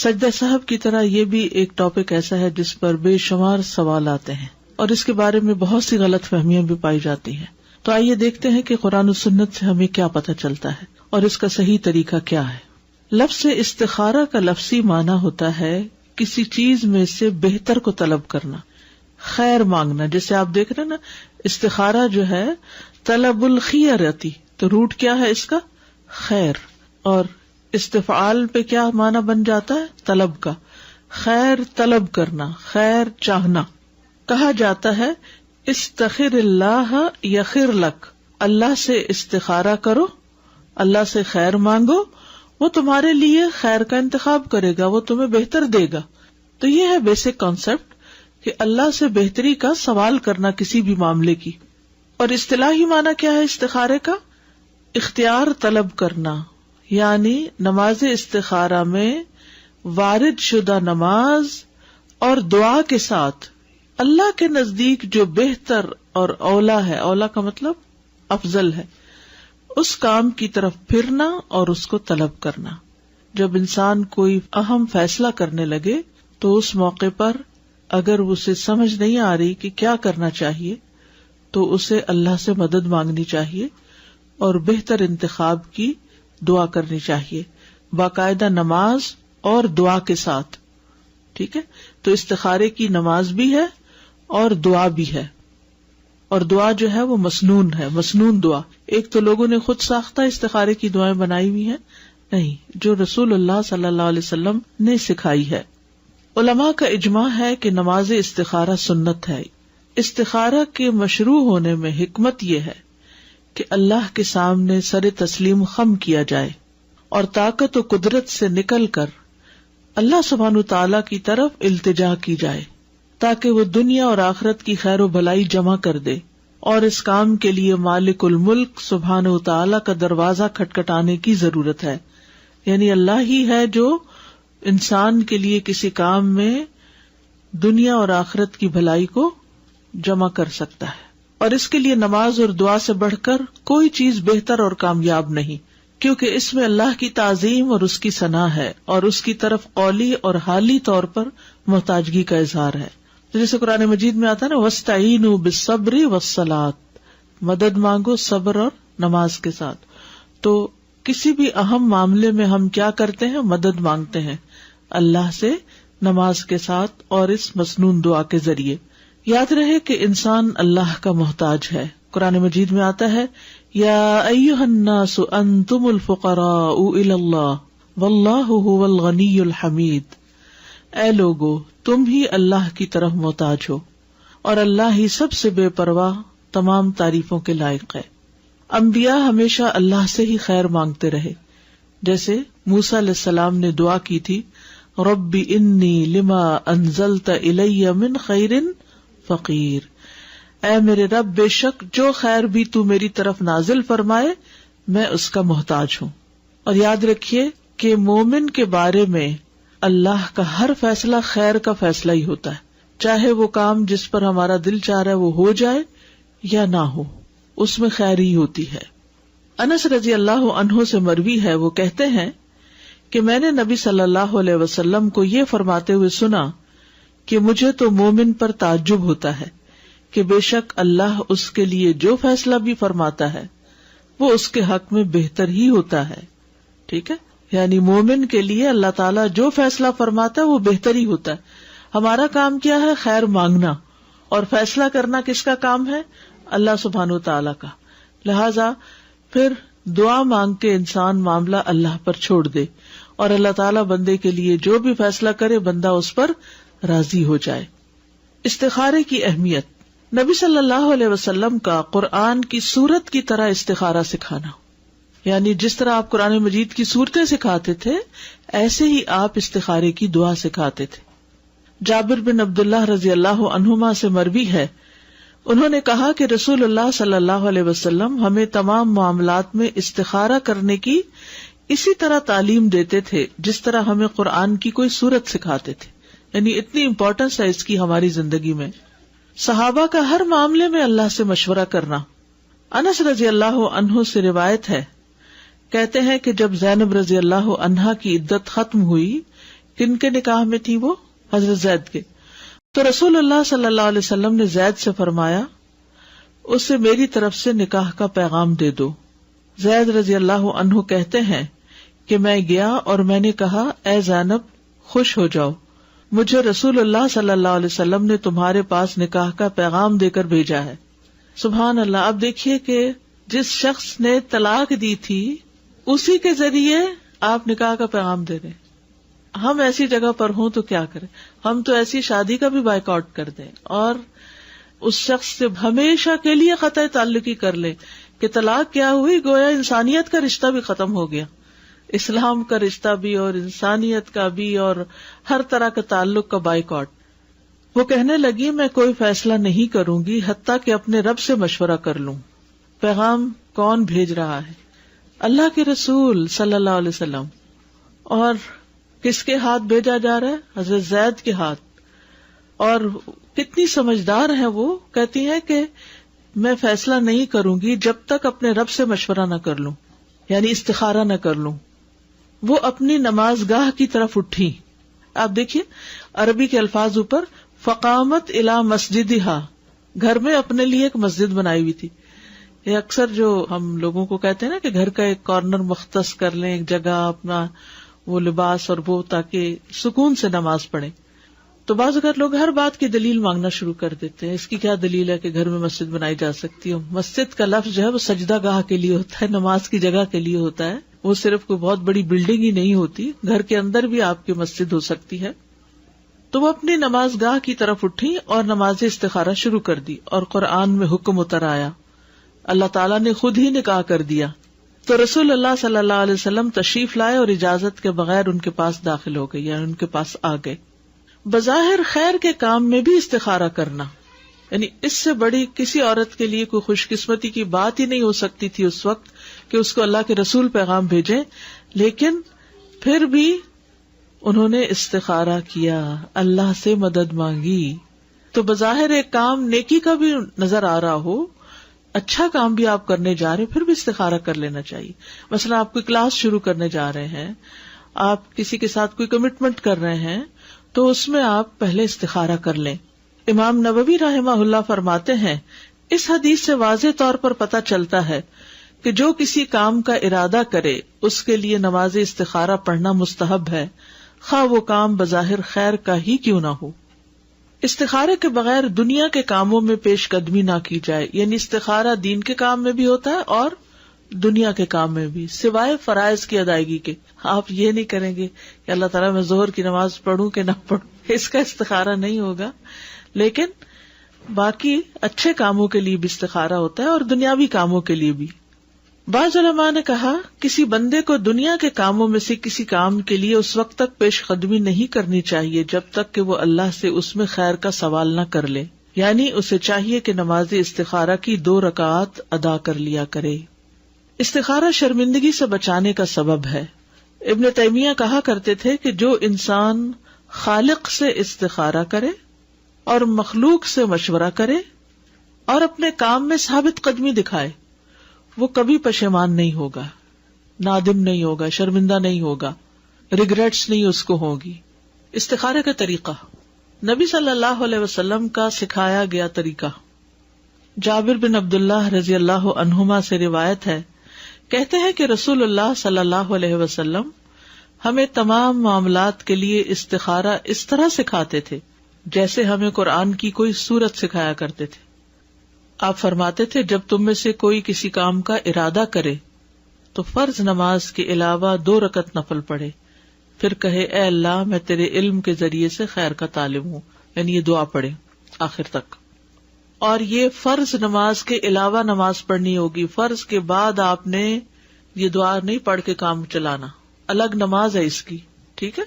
سجدہ صاحب کی طرح یہ بھی ایک ٹاپک ایسا ہے جس پر بے شمار سوال آتے ہیں اور اس کے بارے میں بہت سی غلط فہمیاں بھی پائی جاتی ہیں. تو آئیے دیکھتے ہیں کہ قرآن و سنت سے ہمیں کیا پتہ چلتا ہے اور اس کا صحیح طریقہ کیا ہے. لفظ استخارہ کا لفظی معنی ہوتا ہے کسی چیز میں سے بہتر کو طلب کرنا، خیر مانگنا. جیسے آپ دیکھ رہے ہیں نا، استخارہ جو ہے طلب الخیرتی، تو روٹ کیا ہے اس کا؟ خیر. اور استفعال پہ کیا معنی بن جاتا ہے؟ طلب کا. خیر طلب کرنا، خیر چاہنا. کہا جاتا ہے استخر اللہ یخر لک، اللہ سے استخارہ کرو، اللہ سے خیر مانگو، وہ تمہارے لیے خیر کا انتخاب کرے گا، وہ تمہیں بہتر دے گا. تو یہ ہے بیسک کانسیپٹ کہ اللہ سے بہتری کا سوال کرنا کسی بھی معاملے کی. اور اصطلاحی معنی کیا ہے استخارے کا؟ اختیار طلب کرنا، یعنی نماز استخارہ میں وارد شدہ نماز اور دعا کے ساتھ اللہ کے نزدیک جو بہتر اور اولا ہے، اولا کا مطلب افضل ہے، اس کام کی طرف پھرنا اور اس کو طلب کرنا. جب انسان کوئی اہم فیصلہ کرنے لگے تو اس موقع پر اگر اسے سمجھ نہیں آ رہی کہ کیا کرنا چاہیے تو اسے اللہ سے مدد مانگنی چاہیے اور بہتر انتخاب کی دعا کرنی چاہیے، باقاعدہ نماز اور دعا کے ساتھ. ٹھیک ہے، تو استخارے کی نماز بھی ہے اور دعا بھی ہے. اور دعا جو ہے وہ مسنون ہے، مسنون دعا. ایک تو لوگوں نے خود ساختہ استخارے کی دعائیں بنائی ہوئی ہیں، نہیں، جو رسول اللہ صلی اللہ علیہ وسلم نے سکھائی ہے. علماء کا اجماع ہے کہ نماز استخارہ سنت ہے. استخارہ کے مشروع ہونے میں حکمت یہ ہے کہ اللہ کے سامنے سر تسلیم خم کیا جائے اور طاقت و قدرت سے نکل کر اللہ سبحانہ تعالیٰ کی طرف التجا کی جائے تاکہ وہ دنیا اور آخرت کی خیر و بھلائی جمع کر دے. اور اس کام کے لیے مالک الملک سبحانہ تعالیٰ کا دروازہ کھٹکھٹانے کی ضرورت ہے. یعنی اللہ ہی ہے جو انسان کے لیے کسی کام میں دنیا اور آخرت کی بھلائی کو جمع کر سکتا ہے. اور اس کے لیے نماز اور دعا سے بڑھ کر کوئی چیز بہتر اور کامیاب نہیں، کیونکہ اس میں اللہ کی تعظیم اور اس کی ثنا ہے اور اس کی طرف قولی اور حالی طور پر محتاجگی کا اظہار ہے. جیسے قرآن مجید میں آتا ہے نا، وَاسْتَعِینُوا بِالصَّبْرِ وَالصَّلَاةِ، مدد مانگو صبر اور نماز کے ساتھ. تو کسی بھی اہم معاملے میں ہم کیا کرتے ہیں؟ مدد مانگتے ہیں اللہ سے نماز کے ساتھ اور اس مسنون دعا کے ذریعے. یاد رہے کہ انسان اللہ کا محتاج ہے. قرآن مجید میں آتا ہے یا ایھا الناس انتم الفقراء الی اللہ واللہ ھو الغنی الحمید. اے لوگو، تم ہی اللہ کی طرف محتاج ہو اور اللہ ہی سب سے بے پرواہ تمام تعریفوں کے لائق ہے. انبیاء ہمیشہ اللہ سے ہی خیر مانگتے رہے. جیسے موسیٰ علیہ السلام نے دعا کی تھی، رب انی لما انزلت الی من خیر فقیر. اے میرے رب، بے شک جو خیر بھی تو میری طرف نازل فرمائے میں اس کا محتاج ہوں. اور یاد رکھیے کہ مومن کے بارے میں اللہ کا ہر فیصلہ خیر کا فیصلہ ہی ہوتا ہے، چاہے وہ کام جس پر ہمارا دل چاہ رہا ہے وہ ہو جائے یا نہ ہو، اس میں خیر ہی ہوتی ہے. انس رضی اللہ عنہ سے مروی ہے، وہ کہتے ہیں کہ میں نے نبی صلی اللہ علیہ وسلم کو یہ فرماتے ہوئے سنا کہ مجھے تو مومن پر تعجب ہوتا ہے کہ بے شک اللہ اس کے لیے جو فیصلہ بھی فرماتا ہے وہ اس کے حق میں بہتر ہی ہوتا ہے. ٹھیک ہے، یعنی مومن کے لیے اللہ تعالیٰ جو فیصلہ فرماتا ہے وہ بہتر ہی ہوتا ہے. ہمارا کام کیا ہے؟ خیر مانگنا، اور فیصلہ کرنا کس کا کام ہے؟ اللہ سبحانہ تعالیٰ کا. لہذا پھر دعا مانگ کے انسان معاملہ اللہ پر چھوڑ دے اور اللہ تعالیٰ بندے کے لیے جو بھی فیصلہ کرے بندہ اس پر راضی ہو جائے. استخارے کی اہمیت. نبی صلی اللہ علیہ وسلم کا قرآن کی سورت کی طرح استخارہ سکھانا، یعنی جس طرح آپ قرآن مجید کی سورتیں سکھاتے تھے ایسے ہی آپ استخارے کی دعا سکھاتے تھے. جابر بن عبداللہ رضی اللہ عنہما سے مروی ہے، انہوں نے کہا کہ رسول اللہ صلی اللہ علیہ وسلم ہمیں تمام معاملات میں استخارہ کرنے کی اسی طرح تعلیم دیتے تھے جس طرح ہمیں قرآن کی کوئی سورت سکھاتے تھے. یعنی اتنی امپورٹنس ہے اس کی ہماری زندگی میں. صحابہ کا ہر معاملے میں اللہ سے مشورہ کرنا. انس رضی اللہ عنہ سے روایت ہے، کہتے ہیں کہ جب زینب رضی اللہ عنہا کی عدت ختم ہوئی کن کے نکاح میں تھی وہ؟ حضرت زید کے. تو رسول اللہ صلی اللہ علیہ وسلم نے زید سے فرمایا اسے میری طرف سے نکاح کا پیغام دے دو. زید رضی اللہ عنہ کہتے ہیں کہ میں گیا اور میں نے کہا اے زینب خوش ہو جاؤ، مجھے رسول اللہ صلی اللہ علیہ وسلم نے تمہارے پاس نکاح کا پیغام دے کر بھیجا ہے. سبحان اللہ. اب دیکھیے کہ جس شخص نے طلاق دی تھی اسی کے ذریعے آپ نکاح کا پیغام دے رہے ہیں. ہم ایسی جگہ پر ہوں تو کیا کریں؟ ہم تو ایسی شادی کا بھی بائیکاٹ کر دیں اور اس شخص سے ہمیشہ کے لیے قطع تعلقی کر لیں کہ طلاق کیا ہوئی، گویا انسانیت کا رشتہ بھی ختم ہو گیا، اسلام کا رشتہ بھی اور انسانیت کا بھی اور ہر طرح کا تعلق کا بائیکاٹ. وہ کہنے لگی میں کوئی فیصلہ نہیں کروں گی حتیٰ کہ اپنے رب سے مشورہ کر لوں. پیغام کون بھیج رہا ہے؟ اللہ کے رسول صلی اللہ علیہ وسلم. اور کس کے ہاتھ بھیجا جا رہا ہے؟ حضرت زید کے ہاتھ. اور کتنی سمجھدار ہیں وہ، کہتی ہیں کہ میں فیصلہ نہیں کروں گی جب تک اپنے رب سے مشورہ نہ کر لوں، یعنی استخارہ نہ کر لوں. وہ اپنی نماز گاہ کی طرف اٹھی. آپ دیکھیے عربی کے الفاظ اوپر، فقامت الی مسجدہا، گھر میں اپنے لیے ایک مسجد بنائی ہوئی تھی. یہ اکثر جو ہم لوگوں کو کہتے ہیں نا کہ گھر کا ایک کارنر مختص کر لیں، ایک جگہ اپنا وہ لباس اور وہ، تاکہ سکون سے نماز پڑھیں. تو بعض اوقات لوگ ہر بات کی دلیل مانگنا شروع کر دیتے ہیں. اس کی کیا دلیل ہے کہ گھر میں مسجد بنائی جا سکتی ہے؟ مسجد کا لفظ جو ہے وہ سجدہ گاہ کے لیے ہوتا ہے، نماز کی جگہ کے لیے ہوتا ہے. وہ صرف کوئی بہت بڑی بلڈنگ ہی نہیں ہوتی، گھر کے اندر بھی آپ کی مسجد ہو سکتی ہے. تو وہ اپنی نماز گاہ کی طرف اٹھی اور نماز استخارہ شروع کر دی. اور قرآن میں حکم اتر آیا، اللہ تعالیٰ نے خود ہی نکاح کر دیا. تو رسول اللہ صلی اللہ علیہ وسلم تشریف لائے اور اجازت کے بغیر ان کے پاس داخل ہو گئے، یعنی ان کے پاس آ گئے. بظاہر خیر کے کام میں بھی استخارہ کرنا، یعنی اس سے بڑی کسی عورت کے لیے کوئی خوش قسمتی کی بات ہی نہیں ہو سکتی تھی اس وقت کہ اس کو اللہ کے رسول پیغام بھیجیں. لیکن پھر بھی انہوں نے استخارہ کیا، اللہ سے مدد مانگی. تو بظاہر ایک کام نیکی کا بھی نظر آ رہا ہو، اچھا کام بھی آپ کرنے جا رہے ہیں، پھر بھی استخارہ کر لینا چاہیے. مثلا آپ کوئی کلاس شروع کرنے جا رہے ہیں، آپ کسی کے ساتھ کوئی کمٹمنٹ کر رہے ہیں، تو اس میں آپ پہلے استخارہ کر لیں. امام نووی رحمہ اللہ فرماتے ہیں اس حدیث سے واضح طور پر پتہ چلتا ہے کہ جو کسی کام کا ارادہ کرے اس کے لیے نماز استخارہ پڑھنا مستحب ہے، خواہ وہ کام بظاہر خیر کا ہی کیوں نہ ہو. استخارے کے بغیر دنیا کے کاموں میں پیش قدمی نہ کی جائے، یعنی استخارہ دین کے کام میں بھی ہوتا ہے اور دنیا کے کام میں بھی، سوائے فرائض کی ادائیگی کے. آپ یہ نہیں کریں گے کہ اللہ تعالیٰ میں ظہر کی نماز پڑھوں کہ نہ پڑھوں، اس کا استخارہ نہیں ہوگا. لیکن باقی اچھے کاموں کے لیے بھی استخارہ ہوتا ہے اور دنیاوی کاموں کے لیے بھی. بعض علماء نے کہا کسی بندے کو دنیا کے کاموں میں سے کسی کام کے لیے اس وقت تک پیش قدمی نہیں کرنی چاہیے جب تک کہ وہ اللہ سے اس میں خیر کا سوال نہ کر لے، یعنی اسے چاہیے کہ نماز استخارہ کی 2 رکعات ادا کر لیا کرے. استخارہ شرمندگی سے بچانے کا سبب ہے. ابن تیمیہ کہا کرتے تھے کہ جو انسان خالق سے استخارہ کرے اور مخلوق سے مشورہ کرے اور اپنے کام میں ثابت قدمی دکھائے، وہ کبھی پشیمان نہیں ہوگا، نادم نہیں ہوگا، شرمندہ نہیں ہوگا، ریگریٹس نہیں اس کو ہوگی. استخارے کا طریقہ، نبی صلی اللہ علیہ وسلم کا سکھایا گیا طریقہ. جابر بن عبداللہ رضی اللہ عنہما سے روایت ہے، کہتے ہیں کہ رسول اللہ صلی اللہ علیہ وسلم ہمیں تمام معاملات کے لیے استخارہ اس طرح سکھاتے تھے جیسے ہمیں قرآن کی کوئی سورت سکھایا کرتے تھے. آپ فرماتے تھے جب تم میں سے کوئی کسی کام کا ارادہ کرے تو فرض نماز کے علاوہ 2 رکعت نفل پڑھے، پھر کہے اے اللہ میں تیرے علم کے ذریعے سے خیر کا طالب ہوں، یعنی یہ دعا پڑھے آخر تک. اور یہ فرض نماز کے علاوہ نماز پڑھنی ہوگی، فرض کے بعد آپ نے یہ دعا نہیں پڑھ کے کام چلانا، الگ نماز ہے اس کی. ٹھیک ہے.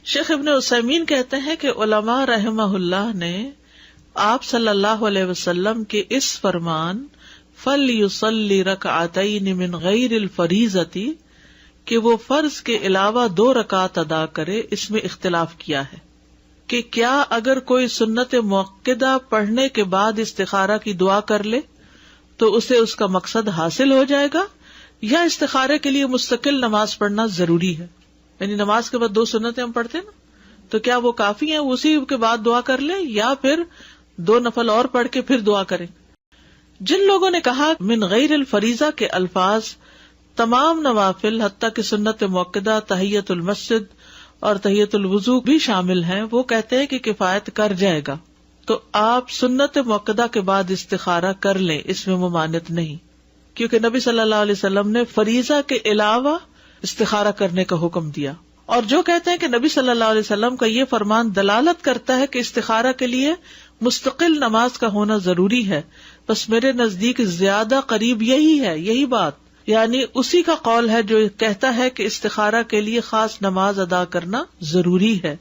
شیخ ابن عثیمین کہتے ہیں کہ علماء رحمہ اللہ نے آپ صلی اللہ علیہ وسلم کے اس فرمان فَلْيُصَلِّ رَكْعَتَيْنِ مِنْ غَيْرِ الْفَرِيضَةِ کہ وہ فرض کے علاوہ 2 رکعات ادا کرے، اس میں اختلاف کیا ہے کہ کیا اگر کوئی سنت مؤکدہ پڑھنے کے بعد استخارہ کی دعا کر لے تو اسے اس کا مقصد حاصل ہو جائے گا، یا استخارے کے لیے مستقل نماز پڑھنا ضروری ہے. یعنی نماز کے بعد 2 سنتیں ہم پڑھتے ہیں نا، تو کیا وہ کافی ہیں؟ اسی کے بعد دعا کر لیں یا پھر 2 نفل اور پڑھ کے پھر دعا کریں؟ جن لوگوں نے کہا من غیر الفریضہ کے الفاظ تمام نوافل حتیٰ کہ سنت مؤکدہ، تحیت المسجد اور تحیت الوضو بھی شامل ہیں، وہ کہتے ہیں کہ کفایت کر جائے گا. تو آپ سنت مؤکدہ کے بعد استخارہ کر لیں، اس میں ممانعت نہیں، کیونکہ نبی صلی اللہ علیہ وسلم نے فریضہ کے علاوہ استخارہ کرنے کا حکم دیا. اور جو کہتے ہیں کہ نبی صلی اللہ علیہ وسلم کا یہ فرمان دلالت کرتا ہے کہ استخارہ کے لیے مستقل نماز کا ہونا ضروری ہے، بس میرے نزدیک زیادہ قریب یہی ہے، یہی بات، یعنی اسی کا قول ہے جو کہتا ہے کہ استخارہ کے لیے خاص نماز ادا کرنا ضروری ہے،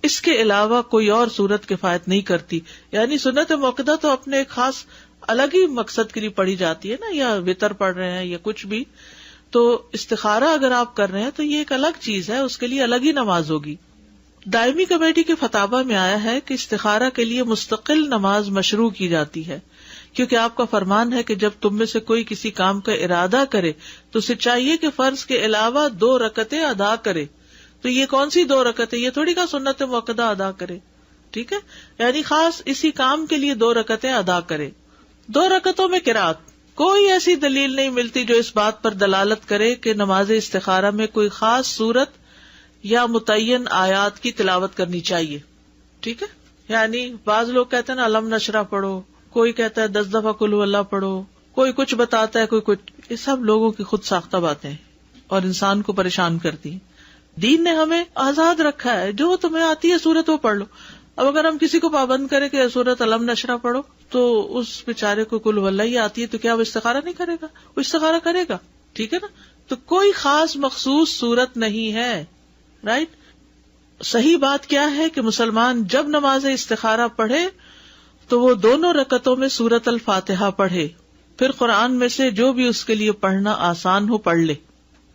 اس کے علاوہ کوئی اور صورت کفایت نہیں کرتی. یعنی سنت موقدہ تو اپنے ایک خاص الگ ہی مقصد کے لیے پڑھی جاتی ہے نا، یا وتر پڑھ رہے ہیں یا کچھ بھی، تو استخارہ اگر آپ کر رہے ہیں تو یہ ایک الگ چیز ہے، اس کے لیے الگ ہی نماز ہوگی. دائمی کمیٹی کے فتاوی میں آیا ہے کہ استخارہ کے لیے مستقل نماز مشروع کی جاتی ہے، کیونکہ آپ کا فرمان ہے کہ جب تم میں سے کوئی کسی کام کا ارادہ کرے تو اسے چاہیے کہ فرض کے علاوہ 2 رکعتیں ادا کرے. تو یہ کون سی 2 رکعتیں؟ یہ تھوڑی کا سنت موقدہ ادا کرے، ٹھیک ہے، یعنی خاص اسی کام کے لیے 2 رکعتیں ادا کرے. 2 رکعتوں میں قرات، کوئی ایسی دلیل نہیں ملتی جو اس بات پر دلالت کرے کہ نماز استخارہ میں کوئی خاص صورت یا متعین آیات کی تلاوت کرنی چاہیے، ٹھیک ہے. یعنی بعض لوگ کہتے ہیں نا علم نشرح پڑھو، کوئی کہتا ہے 10 دفعہ قل اللہ پڑھو، کوئی کچھ بتاتا ہے، کوئی کچھ. یہ سب لوگوں کی خود ساختہ باتیں ہیں اور انسان کو پریشان کرتی ہیں. دین نے ہمیں آزاد رکھا ہے، جو تمہیں آتی ہے سورت وہ پڑھ لو. اب اگر ہم کسی کو پابند کریں کہ سورت علم نشرح پڑھو تو اس بیچارے کو قل اللہ ہی آتی ہے، تو کیا وہ استخارہ نہیں کرے گا؟ وہ استخارہ کرے گا، ٹھیک ہے نا. تو کوئی خاص مخصوص صورت نہیں ہے، رائٹ. صحیح بات کیا ہے کہ مسلمان جب نماز استخارہ پڑھے تو وہ دونوں رکعتوں میں سورت الفاتحہ پڑھے، پھر قرآن میں سے جو بھی اس کے لیے پڑھنا آسان ہو پڑھ لے.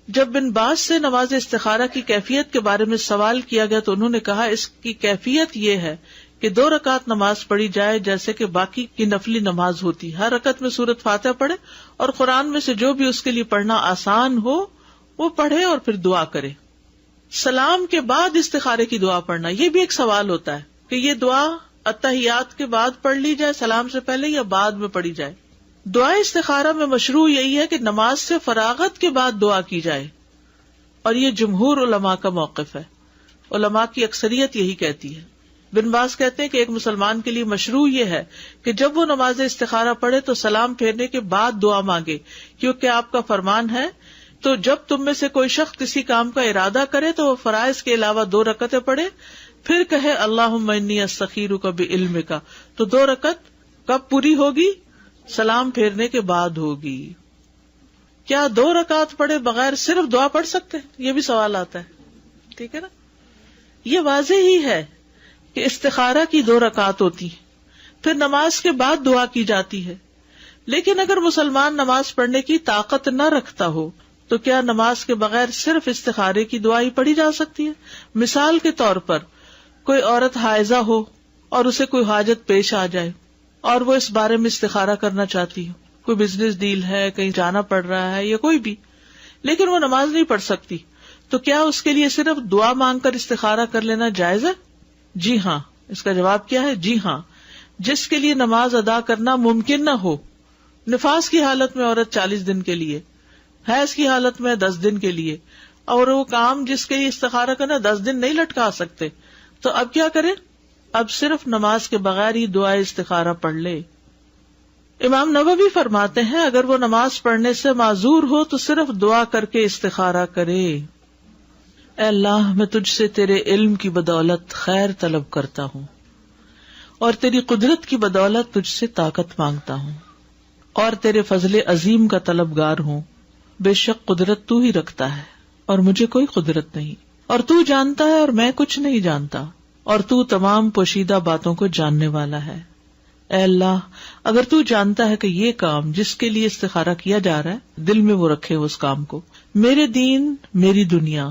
جب بن باز سے نماز استخارہ کی کیفیت کے بارے میں سوال کیا گیا تو انہوں نے کہا اس کی کیفیت یہ ہے کہ 2 رکعت نماز پڑھی جائے جیسے کہ باقی کی نفلی نماز ہوتی، ہر رکعت میں سورت فاتحہ پڑھے اور قرآن میں سے جو بھی اس کے لیے پڑھنا آسان ہو وہ پڑھے اور پھر دعا کرے. سلام کے بعد استخارے کی دعا پڑھنا، یہ بھی ایک سوال ہوتا ہے کہ یہ دعا اتحیات کے بعد پڑھ لی جائے، سلام سے پہلے، یا بعد میں پڑھی جائے. دعا استخارہ میں مشروع یہی ہے کہ نماز سے فراغت کے بعد دعا کی جائے، اور یہ جمہور علماء کا موقف ہے، علماء کی اکثریت یہی کہتی ہے. بن باز کہتے ہیں کہ ایک مسلمان کے لیے مشروع یہ ہے کہ جب وہ نماز استخارہ پڑھے تو سلام پھیرنے کے بعد دعا مانگے، کیونکہ آپ کا فرمان ہے تو جب تم میں سے کوئی شخص کسی کام کا ارادہ کرے تو وہ فرائض کے علاوہ 2 رکعتیں پڑھے، پھر کہے اللہم انی استخیرک بعلمک. تو 2 رکعت کب پوری ہوگی؟ سلام پھیرنے کے بعد ہوگی. کیا 2 رکعت پڑھے بغیر صرف دعا پڑھ سکتے ہیں؟ یہ بھی سوال آتا ہے، ٹھیک ہے نا. یہ واضح ہی ہے کہ استخارہ کی 2 رکعت ہوتی، پھر نماز کے بعد دعا کی جاتی ہے. لیکن اگر مسلمان نماز پڑھنے کی طاقت نہ رکھتا ہو تو کیا نماز کے بغیر صرف استخارے کی دعا ہی پڑھی جا سکتی ہے؟ مثال کے طور پر کوئی عورت حائضہ ہو اور اسے کوئی حاجت پیش آ جائے اور وہ اس بارے میں استخارہ کرنا چاہتی ہو، کوئی بزنس ڈیل ہے، کہیں جانا پڑ رہا ہے یا کوئی بھی، لیکن وہ نماز نہیں پڑھ سکتی، تو کیا اس کے لیے صرف دعا مانگ کر استخارہ کر لینا جائز ہے؟ جی ہاں. اس کا جواب کیا ہے؟ جی ہاں. جس کے لیے نماز ادا کرنا ممکن نہ ہو، نفاس کی حالت میں عورت 40 دن کے لیے، حیض کی حالت میں 10 دن کے لیے، اور وہ کام جس کے لیے استخارہ کرنا 10 دن نہیں لٹکا سکتے، تو اب کیا کرے؟ اب صرف نماز کے بغیر ہی دعا استخارہ پڑھ لے. امام نووی فرماتے ہیں اگر وہ نماز پڑھنے سے معذور ہو تو صرف دعا کر کے استخارہ کرے. اے اللہ، میں تجھ سے تیرے علم کی بدولت خیر طلب کرتا ہوں اور تیری قدرت کی بدولت تجھ سے طاقت مانگتا ہوں اور تیرے فضل عظیم کا طلبگار ہوں. بے شک قدرت تو ہی رکھتا ہے اور مجھے کوئی قدرت نہیں، اور تو جانتا ہے اور میں کچھ نہیں جانتا، اور تو تمام پوشیدہ باتوں کو جاننے والا ہے. اے اللہ، اگر تو جانتا ہے کہ یہ کام جس کے لیے استخارہ کیا جا رہا ہے دل میں وہ رکھے اس کام کو، میرے دین، میری دنیا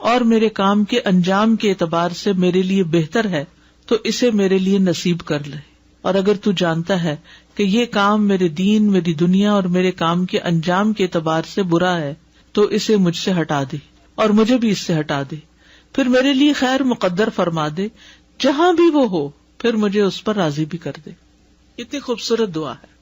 اور میرے کام کے انجام کے اعتبار سے میرے لیے بہتر ہے تو اسے میرے لیے نصیب کر لے، اور اگر تو جانتا ہے کہ یہ کام میرے دین، میری دنیا اور میرے کام کے انجام کے اعتبار سے برا ہے تو اسے مجھ سے ہٹا دے. اور مجھے بھی اس سے ہٹا دے، پھر میرے لیے خیر مقدر فرما دے، جہاں بھی وہ ہو پھر مجھے اس پر راضی بھی کر دے. اتنی خوبصورت دعا ہے.